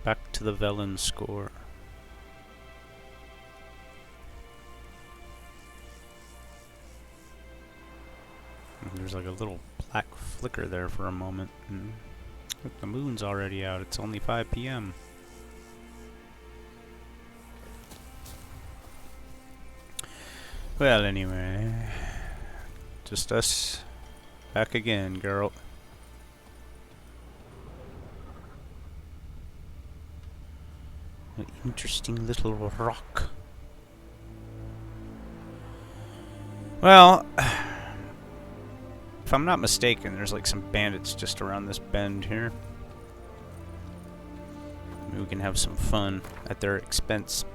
Back to the Velen score. There's like a little black flicker there for a moment. Look, the moon's already out. It's only 5 p.m. Well, anyway. Just us back again, Geralt. An interesting little rock. Well, if I'm not mistaken, there's like some bandits just around this bend here. Maybe we can have some fun at their expense.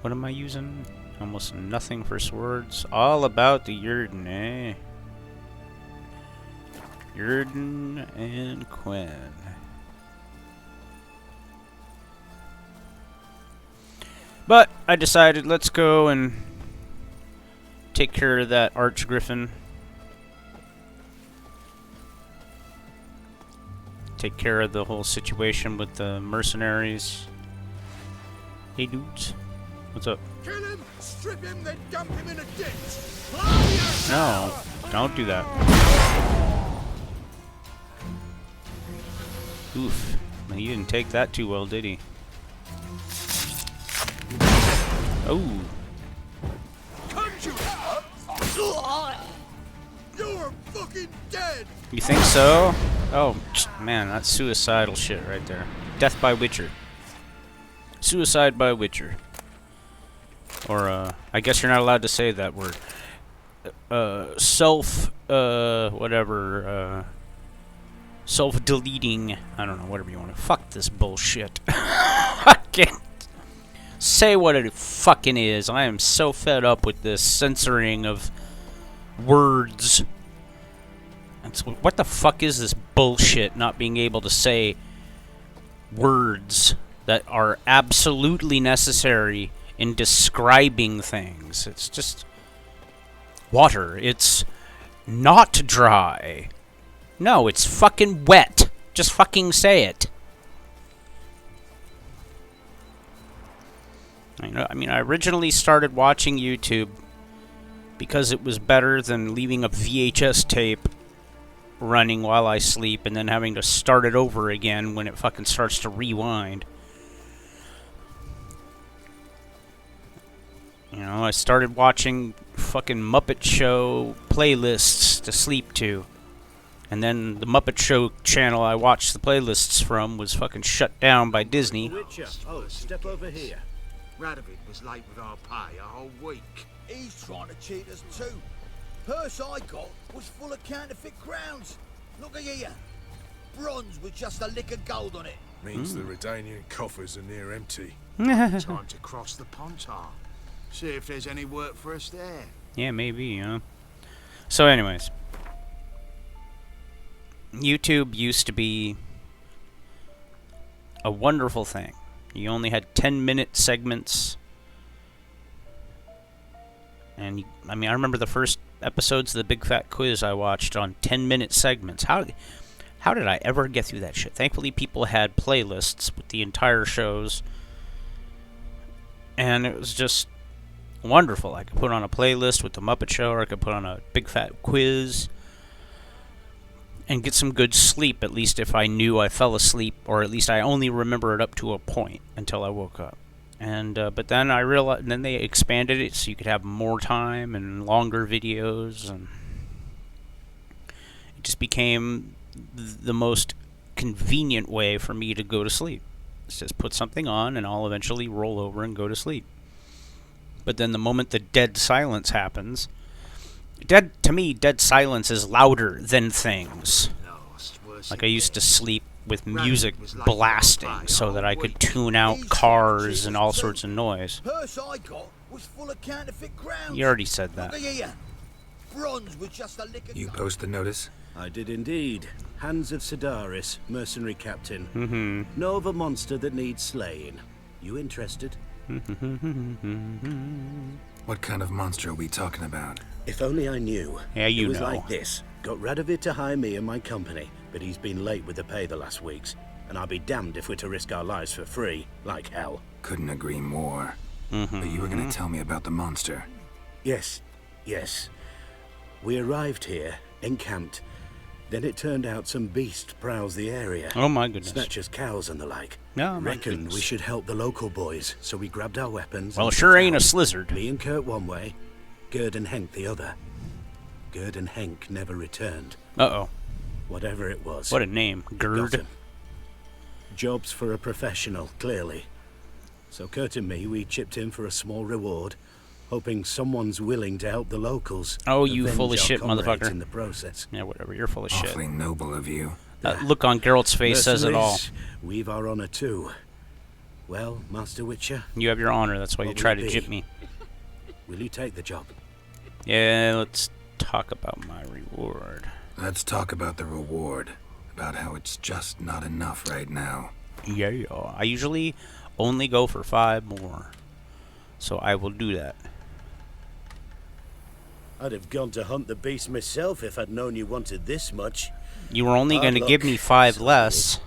What am I using? Almost nothing for swords. All about the Yrden, eh? Yrden and Quen. But I decided let's go and take care of that Archgriffin. Take care of the whole situation with the mercenaries. Hey dudes, what's up? Kill him, strip him, then dump him in a ditch. No, don't do that. Oof, he didn't take that too well, did he? Oh. You're fucking dead. You think so? Oh, man, that's suicidal shit right there. Death by Witcher. Suicide by Witcher. Or, I guess you're not allowed to say that word. Self-deleting. I don't know, whatever you want to. Fuck this bullshit. I can't say what it fucking is. I am so fed up with this censoring of words. What the fuck is this bullshit, not being able to say words that are absolutely necessary in describing things? It's just water. It's not dry. No, it's fucking wet. Just fucking say it. I mean, I originally started watching YouTube because it was better than leaving a VHS tape running while I sleep and then having to start it over again when it fucking starts to rewind. You know, I started watching fucking Muppet Show playlists to sleep to. And then the Muppet Show channel I watched the playlists from was fucking shut down by Disney. Witcher, oh, step over here. Radovid was late with our pay a whole week. He's trying to cheat us too. Purse I got was full of counterfeit crowns. Look at here. Bronze with just a lick of gold on it. Means the Redanian coffers are near empty. Time to cross the Pontar. See if there's any work for us there. Yeah, maybe, huh? So anyways. YouTube used to be a wonderful thing. You only had 10-minute segments. And, I mean, I remember the first episodes of the Big Fat Quiz I watched on 10-minute segments. How did I ever get through that shit? Thankfully, people had playlists with the entire shows. And it was just wonderful. I could put on a playlist with the Muppet Show, or I could put on a Big Fat Quiz and get some good sleep, at least if I knew I fell asleep, or at least I only remember it up to a point until I woke up. And but then I realized, and then they expanded it so you could have more time and longer videos, and it just became the most convenient way for me to go to sleep. It's just put something on, and I'll eventually roll over and go to sleep. But then the moment the dead silence happens, to me, dead silence is louder than things. Like I used to sleep with music blasting so that I could tune out cars and all sorts of noise. Purse I got was full of counterfeit crowns. You already said that. Look at here. Bronze with just a lick of You gold. post the notice? I did indeed. Hands of Sidaris, mercenary captain. Know of a monster that needs slaying. You interested? What kind of monster are we talking about? If only I knew. Yeah, you It was know. like this. Got Radovid to hire me and my company, but he's been late with the pay the last weeks. And I'll be damned if we're to risk our lives for free, like hell. Couldn't agree more. But you were gonna tell me about the monster. Yes, yes. We arrived here, encamped. Then it turned out some beast prowls the area. Oh my goodness. Snatchers cows and the like. No, my Reckoned goodness. we should help the local boys, so we grabbed our weapons. Well, and sure set ain't a out. slizzard. Me and Kurt one way, Gerd and Henk the other. Gerd and Henk never returned. Uh-oh. Whatever it was. What a name. got Gerd. him. Jobs for a professional, clearly. So Kurt and me, we chipped in for a small reward, hoping someone's willing to help the locals. Oh, you avenge full of our shit, comrades motherfucker. In the process. Yeah, whatever. You're full of shit. Awfully noble of you. That look on Geralt's face says it all. Mercenaries, we've our honor too. Well, Master Witcher, You have your honor. That's why you What try will to it jip be? me. will you take the job? Yeah, let's talk about my reward. Let's talk about the reward. About how it's just not enough right now. Yeah, I usually only go for 5 more. So I will do that. I'd have gone to hunt the beast myself if I'd known you wanted this much. You were only Hard going to give luck. me 5 Sorry. less.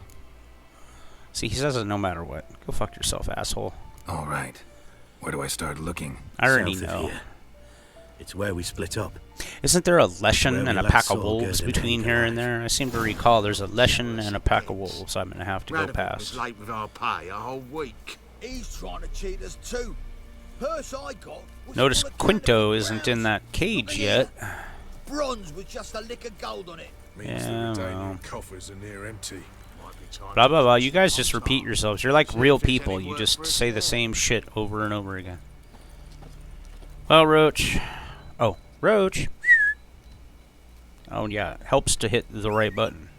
See, he says it no matter what. Go fuck yourself, asshole. All right. Where do I start looking? I already South of know. here. It's where we split up. Isn't there a Where Leshen we and a last pack of saw wolves Gerd and between Henk here and alive. there? I seem to recall there's a Leshen and a pack of wolves I'm going to have to go Radaman was past. late with our pay a whole week. He's trying to cheat us too. Purse I got was Notice full of Quinto counterfeit isn't in crowns. that cage Look yet. here. Bronze with just a lick of gold on it. Means Yeah, the Redanian well. coffers are near empty. Might be time Blah, to blah, blah. cross You the guys just Pontar. repeat yourselves. You're like See real if there's people. any You work just for us say the there. same shit over and over again. Well, Roach. Oh, Roach. Oh, yeah. Helps to hit the right button.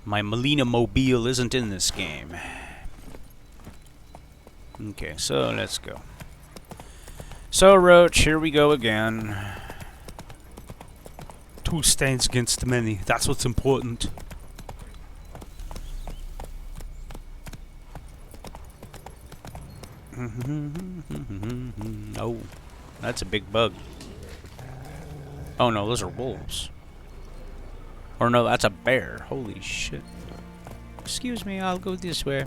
My Melina Mobile isn't in this game. Okay, so let's go. So, Roach, here we go again. 2 stands against many. That's what's important. Oh, that's a big bug. Oh no, those are wolves. Or no, that's a bear. Holy shit. Excuse me, I'll go this way.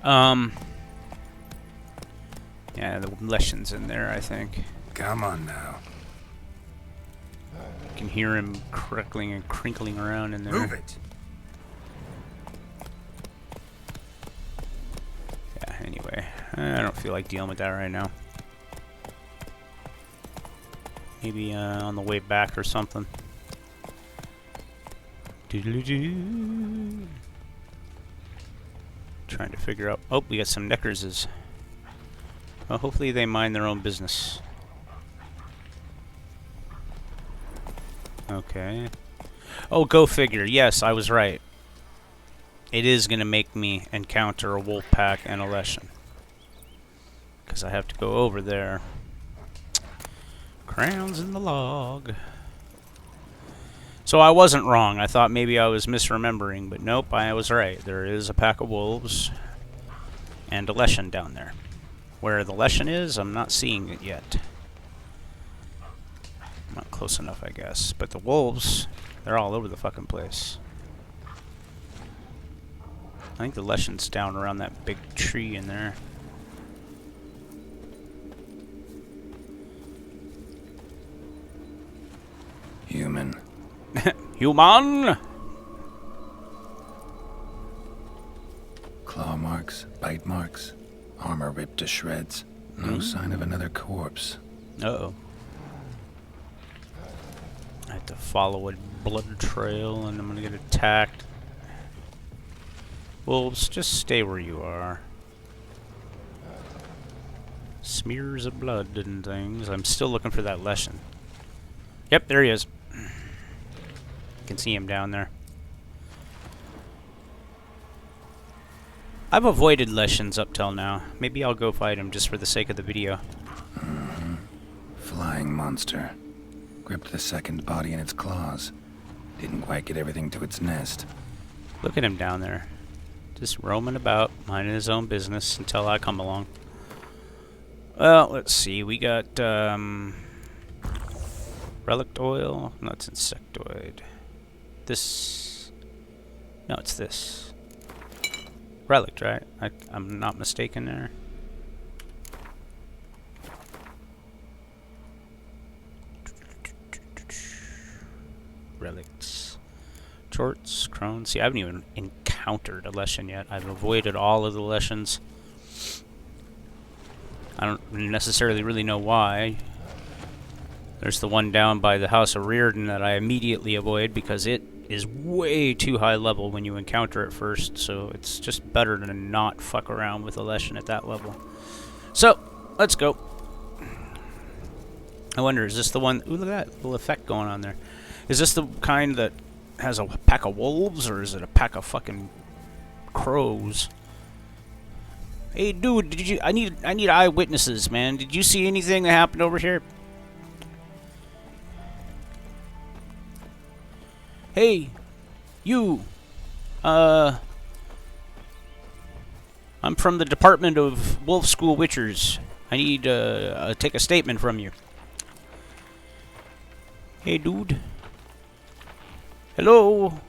Yeah, the Leshen's in there, I think. Come on now. You can hear him crackling and crinkling around in there. Move it. Yeah, anyway. I don't feel like dealing with that right now. Maybe on the way back or something. Doodle-doo. Trying to figure out... Oh, we got some Neckerses. Well, hopefully they mind their own business. Okay. Oh, go figure. Yes, I was right. It is going to make me encounter a wolf pack and a Leshen. Because I have to go over there. Crowns in the log. So I wasn't wrong. I thought maybe I was misremembering, but nope, I was right. There is a pack of wolves and a Leshen down there. Where the Leshen is, I'm not seeing it yet. Not close enough, I guess. But the wolves, they're all over the fucking place. I think the Leshen's down around that big tree in there. Human. Human! Claw marks, bite marks, armor ripped to shreds. No sign of another corpse. Uh-oh. I have to follow a blood trail and I'm gonna get attacked. Wolves, just stay where you are. Smears of blood and things. I'm still looking for that Leshen. Yep, there he is. Can see him down there. I've avoided Leshens up till now. Maybe I'll go fight him just for the sake of the video. Flying monster. Gripped the second body in its claws. Didn't quite get everything to its nest. Look at him down there. Just roaming about, minding his own business until I come along. Well, let's see. We got, Relic oil? No, it's insectoid. This... No, it's this. Relic, right? I'm not mistaken there. Relics. Jorts, crones. See, I haven't even encountered a Leshen yet. I've avoided all of the Leshens. I don't necessarily really know why. There's the one down by the House of Reardon that I immediately avoid because it is way too high level when you encounter it first, so it's just better to not fuck around with a Leshen at that level. So, let's go. I wonder, is this the one... Ooh, look at that little effect going on there. Is this the kind that has a pack of wolves, or is it a pack of fucking crows? Hey, dude, did you... I need eyewitnesses, man. Did you see anything that happened over here? Hey, you. I'm from the Department of Wolf School Witchers. I need to take a statement from you. Hey, dude. Hello.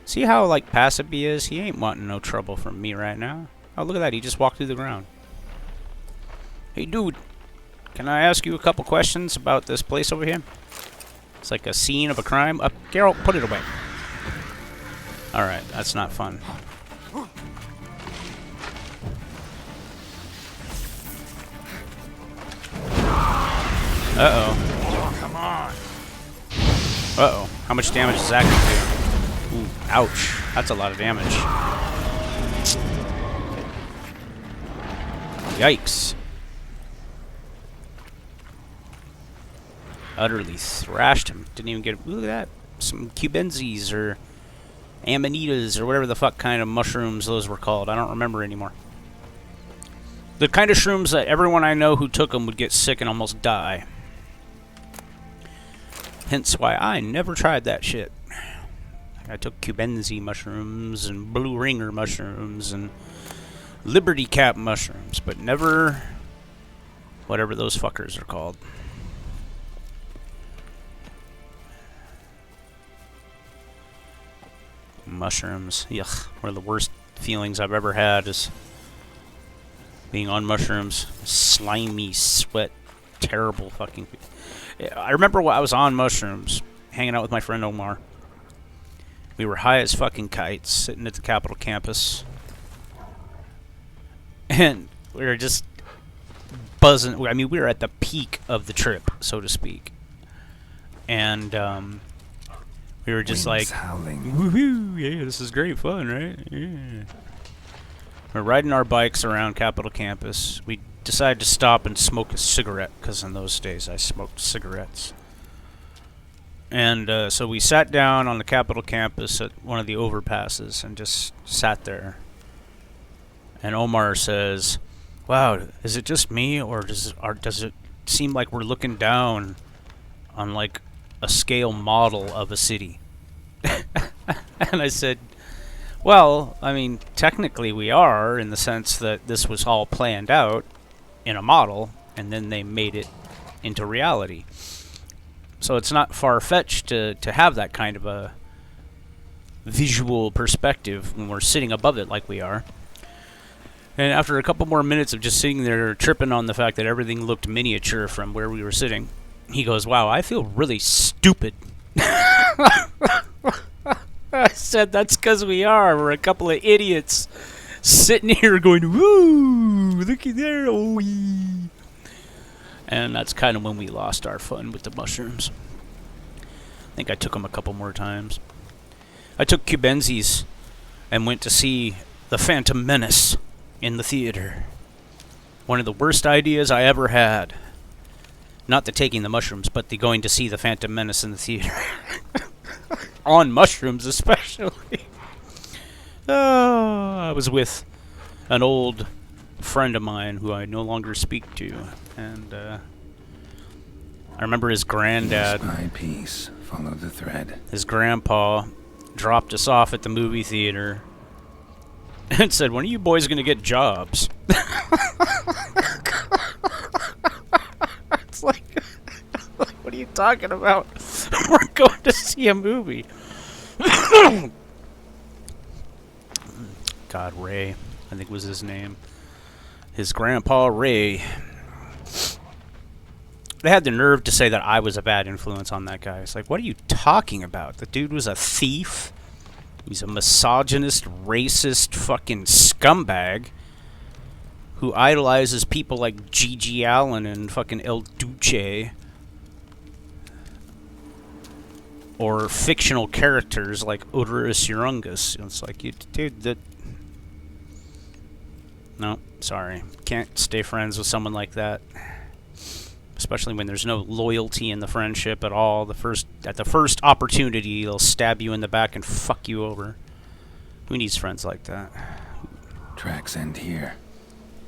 See how, like, passive he is? He ain't wanting no trouble from me right now. Oh, look at that. He just walked through the ground. Hey, dude. Can I ask you a couple questions about this place over here? It's like a scene of a crime. Geralt, put it away. Alright, that's not fun. Uh-oh. Oh, come on. Uh-oh. How much damage is that going to do? Ooh, ouch. That's a lot of damage. Yikes. Utterly thrashed him. Didn't even get... Look at that. Some cubenzes or amanitas or whatever the fuck kind of mushrooms those were called. I don't remember anymore. The kind of shrooms that everyone I know who took them would get sick and almost die. Hence why I never tried that shit. I took cubenzi mushrooms and blue ringer mushrooms and liberty cap mushrooms, but never whatever those fuckers are called. Mushrooms. Yuck. One of the worst feelings I've ever had is being on mushrooms. Slimy, sweat, terrible fucking... I remember when I was on mushrooms, hanging out with my friend Omar. We were high as fucking kites, sitting at the Capitol campus. And we were just buzzing. I mean, we were at the peak of the trip, so to speak. And, we were just Winds like, howling. woohoo, yeah, this is great fun, right? Yeah. We're riding our bikes around Capitol campus. We decided to stop and smoke a cigarette, because in those days I smoked cigarettes. And so we sat down on the Capitol campus at one of the overpasses and just sat there. And Omar says, wow, is it just me, or does it seem like we're looking down on, like, a scale model of a city? And I said, well, I mean, technically we are, in the sense that this was all planned out in a model, and then they made it into reality. So it's not far-fetched to have that kind of a visual perspective when we're sitting above it like we are. And after a couple more minutes of just sitting there tripping on the fact that everything looked miniature from where we were sitting, he goes, wow, I feel really stupid. I said, that's because we are. We're a couple of idiots sitting here going, woo, looky there, oh wee. And that's kind of when we lost our fun with the mushrooms. I think I took them a couple more times. I took cubenzis and went to see The Phantom Menace in the theater. One of the worst ideas I ever had. Not the taking the mushrooms, but the going to see The Phantom Menace in the theater. On mushrooms, especially. Oh, I was with an old friend of mine who I no longer speak to, and I remember his granddad. Piece by piece, follow the thread. His grandpa dropped us off at the movie theater and said, when are you boys going to get jobs? It's like, What are you talking about? We're going to see a movie. God, Ray, I think was his name. His grandpa, Ray. They had the nerve to say that I was a bad influence on that guy. It's like, what are you talking about? The dude was a thief. He's a misogynist, racist, fucking scumbag who idolizes people like Gigi Allen and fucking El Duce. Or fictional characters like Odorous Urungus. It's like, dude, that... No, sorry. Can't stay friends with someone like that. Especially when there's no loyalty in the friendship at all. At the first opportunity, they'll stab you in the back and fuck you over. Who needs friends like that? Tracks end here.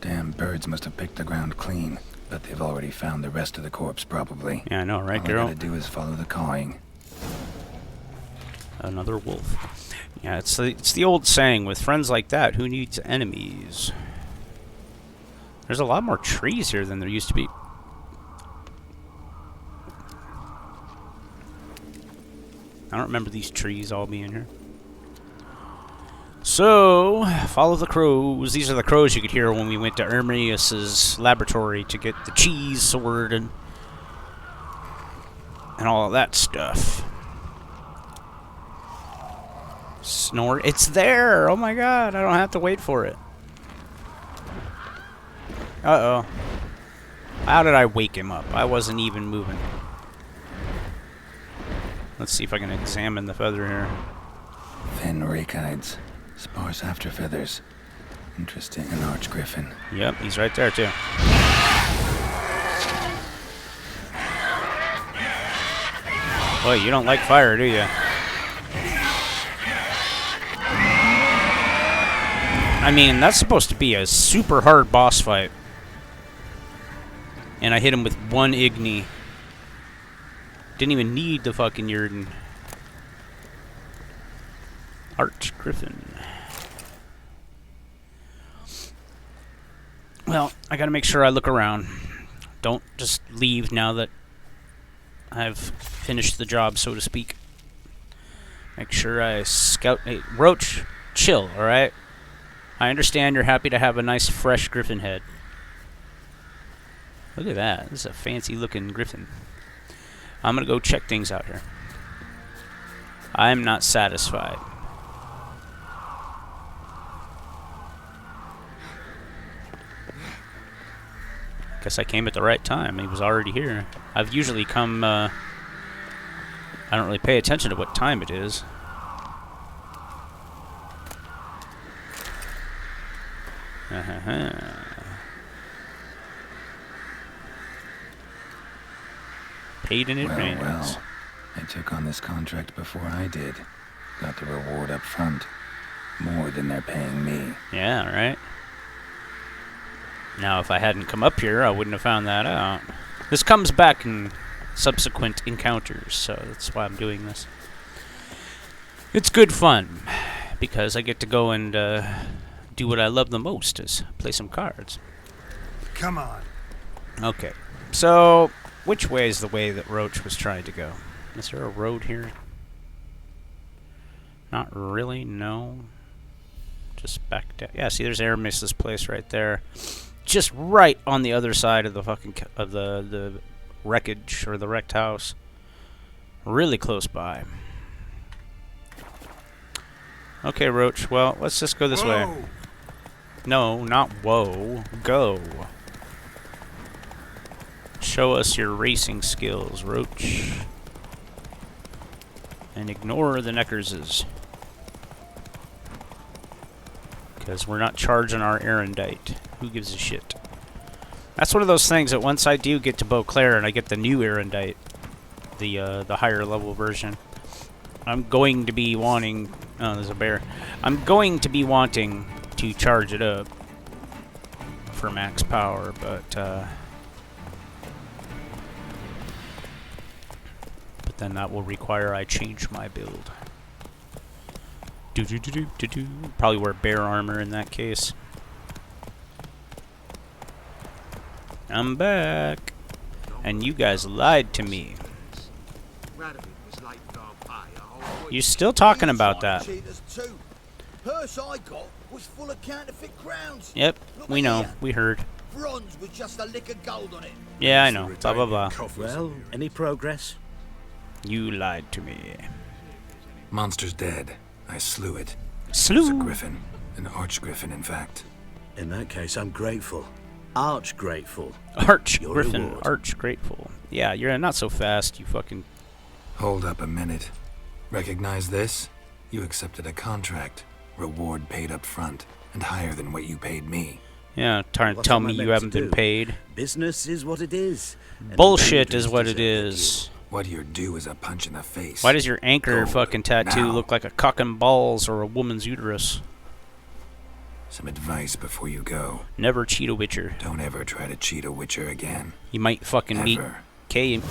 Damn birds must have picked the ground clean, but they've already found the rest of the corpse, probably. Yeah, I know, right, All girl? I gotta do is follow the cawing. Another wolf. Yeah, it's the old saying, with friends like that, who needs enemies? There's a lot more trees here than there used to be. I don't remember these trees all being here. So, follow the crows. These are the crows you could hear when we went to Ermias's laboratory to get the cheese sword and all of that stuff. Snore. It's there! Oh my god, I don't have to wait for it. Uh-oh. How did I wake him up? I wasn't even moving. Let's see if I can examine the feather here. Thin rakides. Sparse after feathers. Interesting. An arch griffin. Yep, he's right there too. Boy, you don't like fire, do you? I mean, that's supposed to be a super hard boss fight. And I hit him with one Igni. Didn't even need the fucking Yurden. Arch Griffin. Well, I gotta make sure I look around. Don't just leave now that I've finished the job, so to speak. Make sure I scout. Hey, Roach, chill, alright? I understand you're happy to have a nice, fresh griffin head. Look at that. This is a fancy-looking griffin. I'm gonna go check things out here. I'm not satisfied. Guess I came at the right time. He was already here. I've usually come, I don't really pay attention to what time it is. Paid in advance. Well, they took on this contract before I did. Got the reward up front. More than they're paying me. Yeah, right. Now, if I hadn't come up here, I wouldn't have found that out. This comes back in subsequent encounters, so that's why I'm doing this. It's good fun, because I get to go and do what I love the most, is play some cards. Come on. Okay, so which way is the way that Roach was trying to go? Is there a road here? Not really, no. Just back down. Yeah, see, there's Aramis's place right there. Just right on the other side of the fucking of the wreckage, or the wrecked house. Really close by. Okay, Roach. Well, let's just go this way. No, not whoa. Go. Show us your racing skills, Roach. And ignore the Neckerses. Because we're not charging our Erendite. Who gives a shit? That's one of those things that once I do get to Beauclair and I get the new Erendite, the higher level version, I'm going to be wanting... Oh, there's a bear. I'm going to be wanting to charge it up for max power, but then that will require I change my build. Probably wear bear armor in that case. I'm back. And you guys lied to me. Radovid was late with our pay a whole week. You still talking These about are that? cheaters too. Purse I got was full of counterfeit crowns. Yep, Look we at know. here. We heard. Bronze with just a lick of gold on it. Yeah, I know. Blah, blah, blah. Well, any progress? You lied to me. Monster's dead. I slew it. It was a Slew. griffin. An archgriffin, in fact. In that case, I'm grateful. Arch grateful. Arch Your Griffin. reward. Arch grateful. Yeah, you're not so fast, you fucking... Hold up a minute. Recognize this? You accepted a contract. Reward paid up front, and higher than what you paid me. Yeah, trying to What tell am I me meant you to haven't been do? paid. Business is what it is. And Bullshit boundaries is what it deserve is. What you're due is a punch in the face. Why does your anchor Gold. fucking tattoo Now. look like a cock and balls or a woman's uterus? Some advice before you go. Never cheat a witcher. Don't ever try to cheat a witcher again. You might fucking meet Ever. Gayten?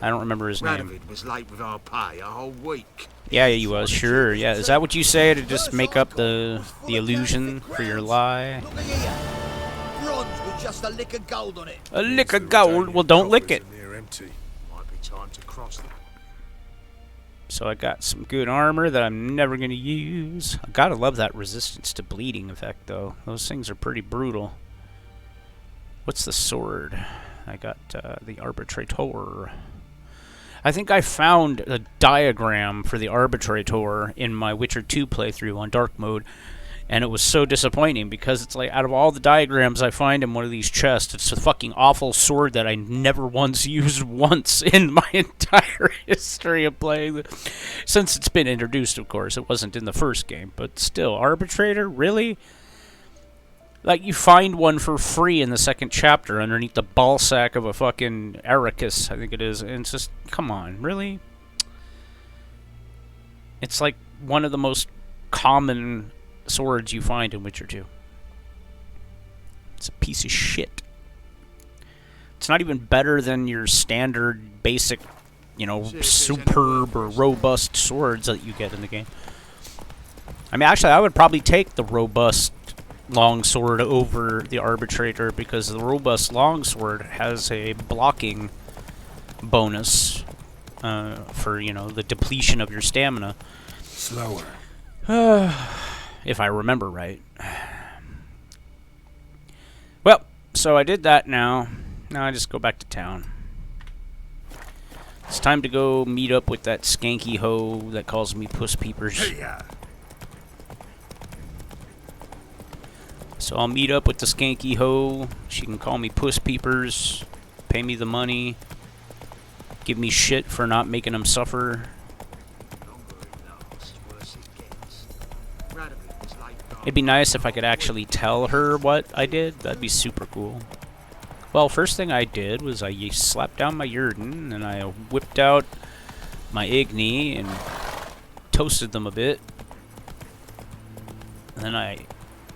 I don't remember his name. Radovid was late with our pay a whole week. Yeah, he was, sure. Yeah, is that what you say to just make up the illusion for your lie? Look at here. Bronze with just a lick of gold on it. A lick of gold? Well, don't lick it. Near empty. Might be time to cross that. So I got some good armor that I'm never going to use. I gotta love that resistance to bleeding effect, though. Those things are pretty brutal. What's the sword? I got the Arbitrator. I think I found a diagram for the Arbitrator in my Witcher 2 playthrough on dark mode, and it was so disappointing because it's like out of all the diagrams I find in one of these chests, it's a fucking awful sword that I never once used once in my entire history of playing. Since it's been introduced, of course. It wasn't in the first game, but still. Arbitrator? Really? Like, you find one for free in the second chapter underneath the ballsack of a fucking Ericus, I think it is. And it's just, come on, really? It's like one of the most common swords you find in Witcher 2. It's a piece of shit. It's not even better than your standard, basic, you know, superb or robust swords that you get in the game. I mean, actually, I would probably take the robust longsword over the Arbitrator because the robust longsword has a blocking bonus for, you know, the depletion of your stamina. Slower. If I remember right. Well, so I did that now. Now I just go back to town. It's time to go meet up with that skanky hoe that calls me puss peepers. So I'll meet up with the skanky hoe. She can call me puss peepers, pay me the money, give me shit for not making them suffer. It'd be nice if I could actually tell her what I did. That'd be super cool. Well, first thing I did was I slapped down my Yurden, and I whipped out my Igni and toasted them a bit. And then I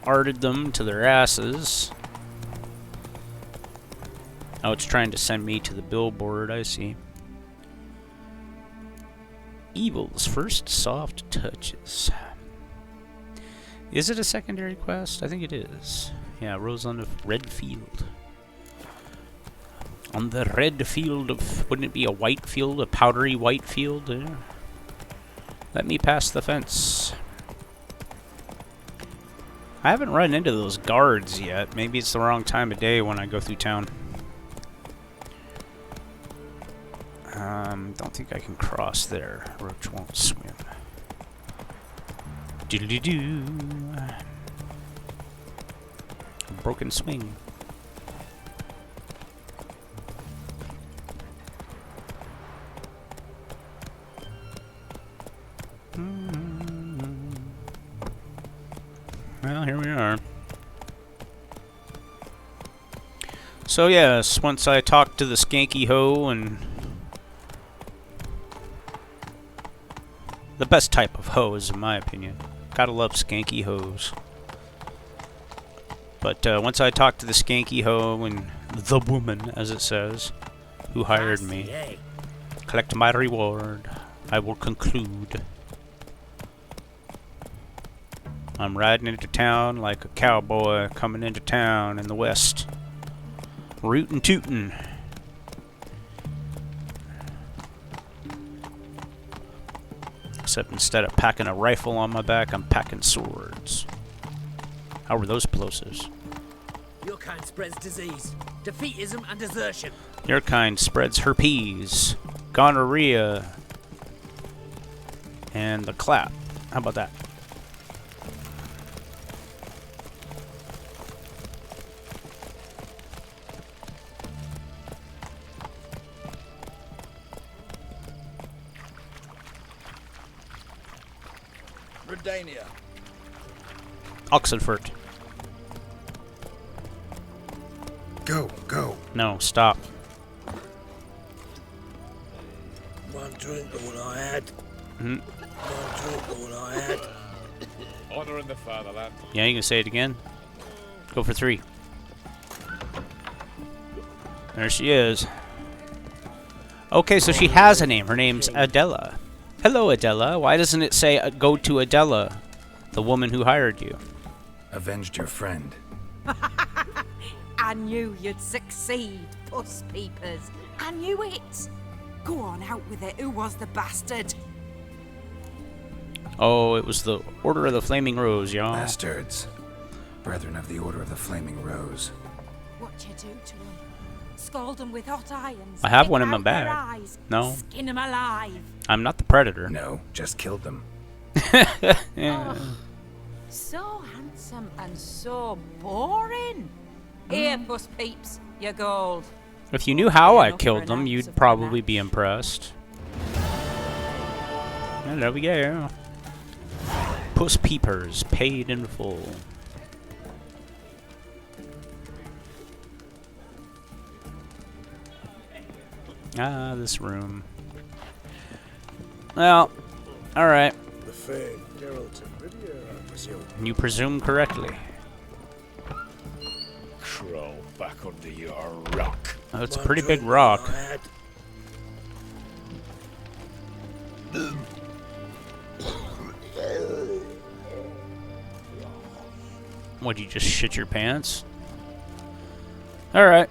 arted them to their asses. Oh, it's trying to send me to the billboard, I see. Evil's first soft touches. Is it a secondary quest? I think it is. Yeah, Rose on the red field. On the red field of... Wouldn't it be a white field? A powdery white field? Yeah. Let me pass the fence. I haven't run into those guards yet. Maybe it's the wrong time of day when I go through town. Don't think I can cross there. Roach won't swim. Doodly-doo. Broken swing. Well, here we are. So yes, once I talked to the skanky hoe and the best type of hoes, in my opinion. Gotta love skanky hoes. But once I talked to the skanky hoe and the woman, as it says, who hired me, collect my reward, I will conclude. I'm riding into town like a cowboy coming into town in the west. Rootin' tootin'. Except instead of packing a rifle on my back, I'm packing swords. How were those plosives? Your kind spreads disease, defeatism, and desertion. Your kind spreads herpes, gonorrhea, and the clap. How about that? Redania. Oxenfurt. Go, go. No, stop. One drink, all I had. Mhm. One drink, all I had. Honor in the fatherland. Yeah, you can say it again. Go for 3. There she is. Okay, so she has a name. Her name's Adela. Hello, Adela. Why doesn't it say go to Adela, the woman who hired you? Avenged your friend. I knew you'd succeed, puss peepers. I knew it. Go on out with it. Who was the bastard? Oh, it was the Order of the Flaming Rose, y'all. Bastards. Brethren of the Order of the Flaming Rose. What you do to them? Scald them with hot irons. I have pick one in my out their bag. eyes, No. Skin them alive. I'm not the Predator. No, just killed them. Yeah. Oh, so handsome and so boring. Here, puss peeps, your gold. If you knew how I Enough for killed an them, ounce you'd of probably that. be impressed. And there we go. Puss Peepers, paid in full. Ah, this room. Well, alright. The famed Geralt of Rivia, I presume. You presume correctly. Crawl back under your rock. Oh, it's a One pretty big drink, rock. all I had. Would you just shit your pants? Alright.